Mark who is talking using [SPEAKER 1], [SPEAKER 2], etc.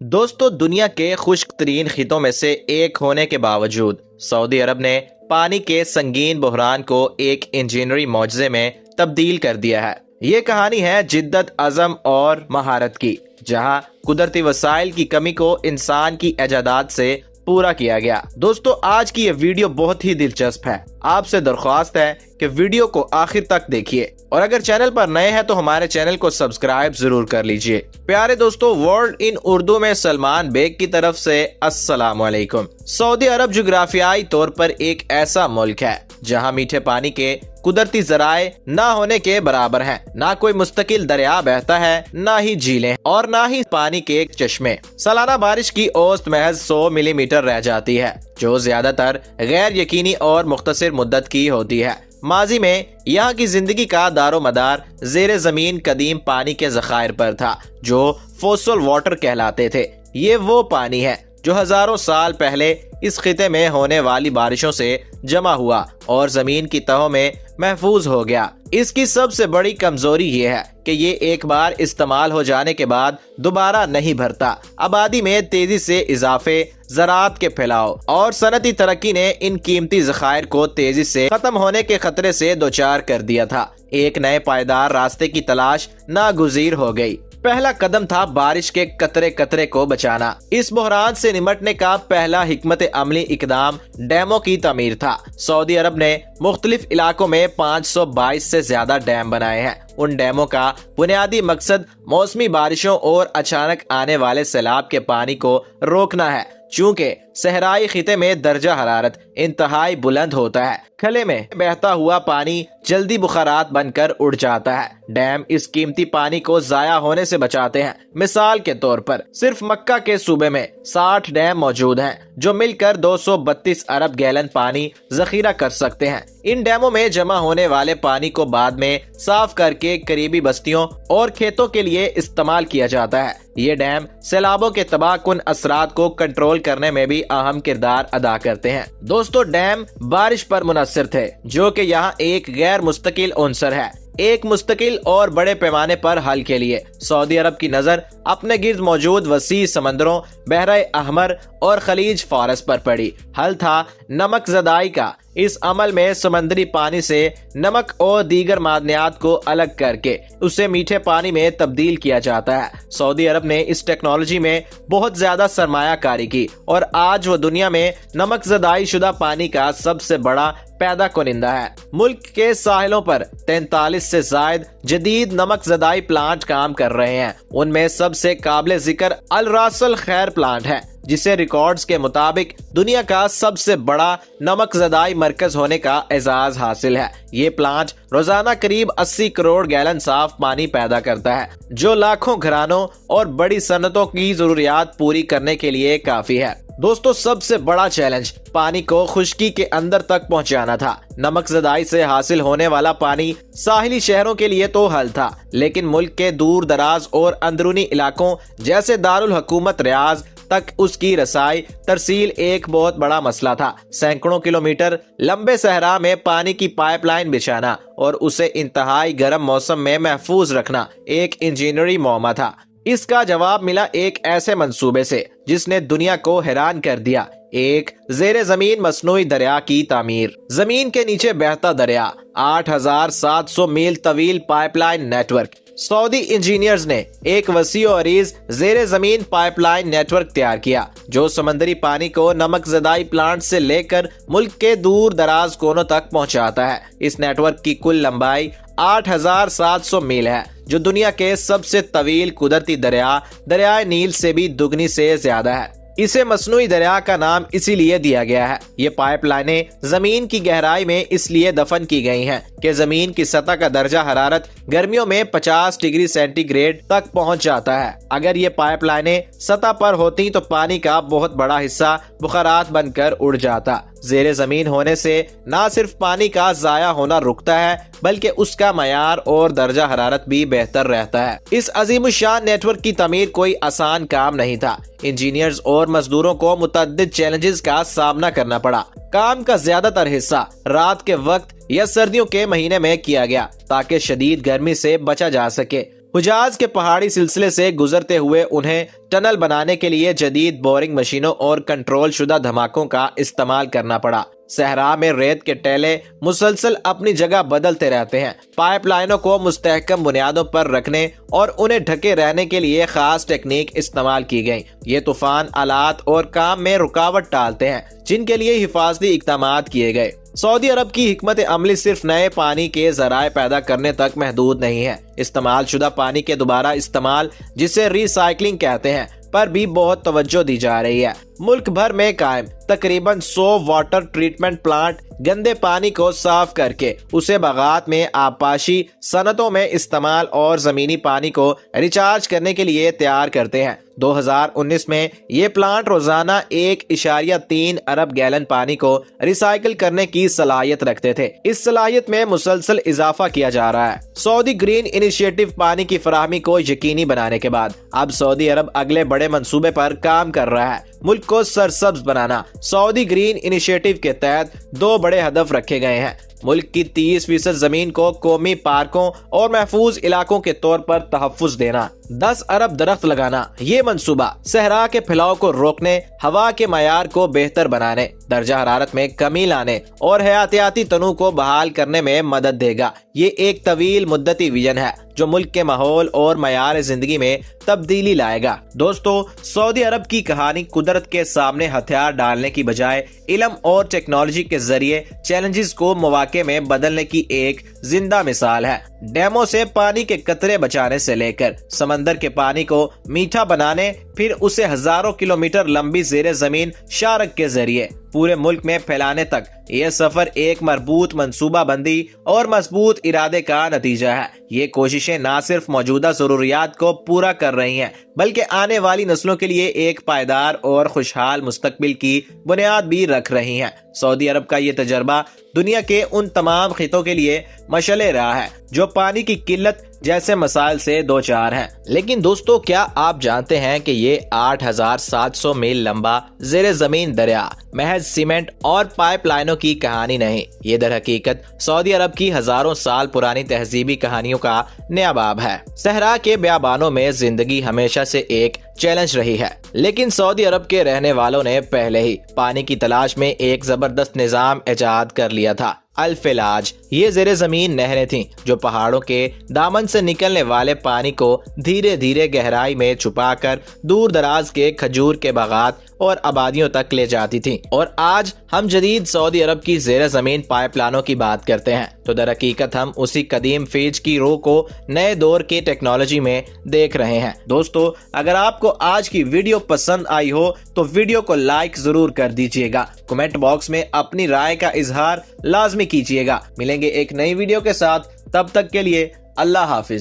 [SPEAKER 1] دوستو، دنیا کے خشک ترین خطوں میں سے ایک ہونے کے باوجود سعودی عرب نے پانی کے سنگین بحران کو ایک انجینئری معجزے میں تبدیل کر دیا ہے۔ یہ کہانی ہے جدت، عزم اور مہارت کی، جہاں قدرتی وسائل کی کمی کو انسان کی ایجادات سے پورا کیا گیا۔ دوستو، آج کی یہ ویڈیو بہت ہی دلچسپ ہے۔ آپ سے درخواست ہے کہ ویڈیو کو آخر تک دیکھیے، اور اگر چینل پر نئے ہیں تو ہمارے چینل کو سبسکرائب ضرور کر لیجئے۔ پیارے دوستو، ورلڈ ان اردو میں سلمان بیگ کی طرف سے السلام علیکم۔ سعودی عرب جغرافیائی طور پر ایک ایسا ملک ہے جہاں میٹھے پانی کے قدرتی ذرائع نہ ہونے کے برابر ہیں۔ نہ کوئی مستقل دریا بہتا ہے، نہ ہی جھیلیں، اور نہ ہی پانی کے چشمے۔ سالانہ بارش کی اوسط محض 100 ملی میٹر رہ جاتی ہے، جو زیادہ تر غیر یقینی اور مختصر مدت کی ہوتی ہے۔ ماضی میں یہاں کی زندگی کا دار و مدار زیر زمین قدیم پانی کے ذخائر پر تھا، جو فوسل واٹر کہلاتے تھے۔ یہ وہ پانی ہے جو ہزاروں سال پہلے اس خطے میں ہونے والی بارشوں سے جمع ہوا اور زمین کی تہوں میں محفوظ ہو گیا۔ اس کی سب سے بڑی کمزوری یہ ہے کہ یہ ایک بار استعمال ہو جانے کے بعد دوبارہ نہیں بھرتا۔ آبادی میں تیزی سے اضافے، زراعت کے پھیلاؤ اور صنعتی ترقی نے ان قیمتی ذخائر کو تیزی سے ختم ہونے کے خطرے سے دوچار کر دیا تھا۔ ایک نئے پائیدار راستے کی تلاش ناگزیر ہو گئی۔ پہلا قدم تھا بارش کے قطرے قطرے کو بچانا۔ اس بحران سے نمٹنے کا پہلا حکمت عملی اقدام ڈیموں کی تعمیر تھا۔ سعودی عرب نے مختلف علاقوں میں 522 سے زیادہ ڈیم بنائے ہیں۔ ان ڈیموں کا بنیادی مقصد موسمی بارشوں اور اچانک آنے والے سیلاب کے پانی کو روکنا ہے۔ چونکہ صحرائی خطے میں درجہ حرارت انتہائی بلند ہوتا ہے، کھلے میں بہتا ہوا پانی جلدی بخارات بن کر اڑ جاتا ہے۔ ڈیم اس قیمتی پانی کو ضائع ہونے سے بچاتے ہیں۔ مثال کے طور پر صرف مکہ کے صوبے میں 60 ڈیم موجود ہیں، جو مل کر 232 ارب گیلن پانی ذخیرہ کر سکتے ہیں۔ ان ڈیموں میں جمع ہونے والے پانی کو بعد میں صاف کر کے قریبی بستیوں اور کھیتوں کے لیے استعمال کیا جاتا ہے۔ یہ ڈیم سیلابوں کے تباہ کن اثرات کو کنٹرول کرنے میں بھی اہم کردار ادا کرتے ہیں۔ دوستو، ڈیم بارش پر منحصر تھے، جو کہ یہاں ایک غیر مستقل عنصر ہے۔ ایک مستقل اور بڑے پیمانے پر حل کے لیے سعودی عرب کی نظر اپنے گرد موجود وسیع سمندروں، بحر احمر اور خلیج فارس پر پڑی۔ حل تھا نمک زدائی کا۔ اس عمل میں سمندری پانی سے نمک اور دیگر معدنیات کو الگ کر کے اسے میٹھے پانی میں تبدیل کیا جاتا ہے۔ سعودی عرب نے اس ٹیکنالوجی میں بہت زیادہ سرمایہ کاری کی، اور آج وہ دنیا میں نمک زدائی شدہ پانی کا سب سے بڑا پیدا کنندہ ہے۔ ملک کے ساحلوں پر 43 سے زائد جدید نمک زدائی پلانٹ کام کر رہے ہیں۔ ان میں سب سے قابل ذکر الراس الخیر پلانٹ ہے، جسے ریکارڈز کے مطابق دنیا کا سب سے بڑا نمک زدائی مرکز ہونے کا اعزاز حاصل ہے۔ یہ پلانٹ روزانہ قریب 80 کروڑ گیلن صاف پانی پیدا کرتا ہے، جو لاکھوں گھرانوں اور بڑی صنعتوں کی ضروریات پوری کرنے کے لیے کافی ہے۔ دوستو، سب سے بڑا چیلنج پانی کو خشکی کے اندر تک پہنچانا تھا۔ نمک زدائی سے حاصل ہونے والا پانی ساحلی شہروں کے لیے تو حل تھا، لیکن ملک کے دور دراز اور اندرونی علاقوں جیسے دارالحکومت ریاض تک اس کی رسائی ترسیل ایک بہت بڑا مسئلہ تھا۔ سینکڑوں کلومیٹر لمبے صحرا میں پانی کی پائپ لائن بچھانا اور اسے انتہائی گرم موسم میں محفوظ رکھنا ایک انجینئری معمہ تھا۔ اس کا جواب ملا ایک ایسے منصوبے سے جس نے دنیا کو حیران کر دیا: ایک زیر زمین مصنوعی دریا کی تعمیر۔ زمین کے نیچے بہتا دریا، 8700 میل طویل پائپ لائن نیٹ ورک۔ سعودی انجینئرز نے ایک وسیع و عریض زیر زمین پائپ لائن نیٹ ورک تیار کیا، جو سمندری پانی کو نمک زدائی پلانٹ سے لے کر ملک کے دور دراز کونوں تک پہنچاتا ہے۔ اس نیٹ ورک کی کل لمبائی 8700 میل ہے، جو دنیا کے سب سے طویل قدرتی دریا دریائے نیل سے بھی دگنی سے زیادہ ہے۔ اسے مصنوعی دریا کا نام اسی لیے دیا گیا ہے۔ یہ پائپ لائنیں زمین کی گہرائی میں اس لیے دفن کی گئی ہیں کہ زمین کی سطح کا درجہ حرارت گرمیوں میں 50 ڈگری سینٹی گریڈ تک پہنچ جاتا ہے۔ اگر یہ پائپ لائنیں سطح پر ہوتی تو پانی کا بہت بڑا حصہ بخارات بن کر اڑ جاتا۔ زیر زمین ہونے سے نہ صرف پانی کا ضائع ہونا رکتا ہے، بلکہ اس کا معیار اور درجہ حرارت بھی بہتر رہتا ہے۔ اس عظیم الشان نیٹ ورک کی تعمیر کوئی آسان کام نہیں تھا۔ انجینئرز اور مزدوروں کو متعدد چیلنجز کا سامنا کرنا پڑا۔ کام کا زیادہ تر حصہ رات کے وقت یا سردیوں کے مہینے میں کیا گیا تاکہ شدید گرمی سے بچا جا سکے۔ حجاز کے پہاڑی سلسلے سے گزرتے ہوئے انہیں ٹنل بنانے کے لیے جدید بورنگ مشینوں اور کنٹرول شدہ دھماکوں کا استعمال کرنا پڑا۔ صحرا میں ریت کے ٹیلے مسلسل اپنی جگہ بدلتے رہتے ہیں۔ پائپ لائنوں کو مستحکم بنیادوں پر رکھنے اور انہیں ڈھکے رہنے کے لیے خاص ٹیکنیک استعمال کی گئی۔ یہ طوفان آلات اور کام میں رکاوٹ ڈالتے ہیں جن کے لیے حفاظتی اقدامات کیے گئے۔ سعودی عرب کی حکمت عملی صرف نئے پانی کے ذرائع پیدا کرنے تک محدود نہیں ہے۔ استعمال شدہ پانی کے دوبارہ استعمال، جسے ری سائیکلنگ کہتے ہیں، پر بھی بہت توجہ دی جا رہی ہے۔ ملک بھر میں قائم تقریباً 100 واٹر ٹریٹمنٹ پلانٹ گندے پانی کو صاف کر کے اسے باغات میں آبپاشی صنعتوں میں استعمال اور زمینی پانی کو ریچارج کرنے کے لیے تیار کرتے ہیں۔ 2019 میں یہ پلانٹ روزانہ 1.3 ارب گیلن پانی کو ریسائیکل کرنے کی صلاحیت رکھتے تھے۔ اس صلاحیت میں مسلسل اضافہ کیا جا رہا ہے۔ سعودی گرین انیشیٹو پانی کی فراہمی کو یقینی بنانے کے بعد اب سعودی عرب اگلے بڑے منصوبے پر کام کر رہا ہے۔ ملک کو سرسبز بنانا۔ سعودی گرین انیشیٹو کے تحت 2 بڑے ہدف رکھے گئے ہیں۔ ملک کی 30% زمین کو قومی پارکوں اور محفوظ علاقوں کے طور پر تحفظ دینا، 10 ارب درخت لگانا۔ یہ منصوبہ صحرا کے پھیلاؤ کو روکنے، ہوا کے معیار کو بہتر بنانے، درجہ حرارت میں کمی لانے اور حیاتیاتی تنوع کو بحال کرنے میں مدد دے گا۔ یہ ایک طویل مدتی ویژن ہے جو ملک کے ماحول اور معیار زندگی میں تبدیلی لائے گا۔ دوستو، سعودی عرب کی کہانی قدرت کے سامنے ہتھیار ڈالنے کی بجائے علم اور ٹیکنالوجی کے ذریعے چیلنجز کو مواقع میں بدلنے کی ایک زندہ مثال ہے۔ ڈیموں سے پانی کے قطرے بچانے سے لے کر سمندر کے پانی کو میٹھا بنانے، پھر اسے ہزاروں کلومیٹر لمبی زیر زمین شارک کے ذریعے پورے ملک میں پھیلانے تک، یہ سفر ایک مربوط منصوبہ بندی اور مضبوط ارادے کا نتیجہ ہے۔ یہ کوششیں نہ صرف موجودہ ضروریات کو پورا کر رہی ہیں بلکہ آنے والی نسلوں کے لیے ایک پائیدار اور خوشحال مستقبل کی بنیاد بھی رکھ رہی ہیں۔ سعودی عرب کا یہ تجربہ دنیا کے ان تمام خطوں کے لیے مشعل راہ ہے جو پانی کی قلت جیسے مسائل سے دوچار ہیں۔ لیکن دوستو، کیا آپ جانتے ہیں کہ یہ 8700 میل لمبا زیر زمین دریا محض سیمنٹ اور پائپ لائنوں کی کہانی نہیں، یہ در حقیقت سعودی عرب کی ہزاروں سال پرانی تہذیبی کہانیوں کا نیا باب ہے۔ صحرا کے بیابانوں میں زندگی ہمیشہ سے ایک چیلنج رہی ہے، لیکن سعودی عرب کے رہنے والوں نے پہلے ہی پانی کی تلاش میں ایک زبردست نظام ایجاد کر لیا تھا۔ الفلاج، یہ زیر زمین نہریں تھیں جو پہاڑوں کے دامن سے نکلنے والے پانی کو دھیرے دھیرے گہرائی میں چھپا کر دور دراز کے کھجور کے باغات اور آبادیوں تک لے جاتی تھیں۔ اور آج ہم جدید سعودی عرب کی زیر زمین پائپ لائنوں کی بات کرتے ہیں تو در حقیقت ہم اسی قدیم فیج کی روح کو نئے دور کی ٹیکنالوجی میں دیکھ رہے ہیں۔ دوستو، اگر آپ کو آج کی ویڈیو پسند آئی ہو تو ویڈیو کو لائک ضرور کر دیجیے گا۔ کمنٹ باکس میں اپنی رائے کا اظہار لازمی کیجیے گا۔ ملیں گے ایک نئی ویڈیو کے ساتھ، تب تک کے لیے اللہ حافظ۔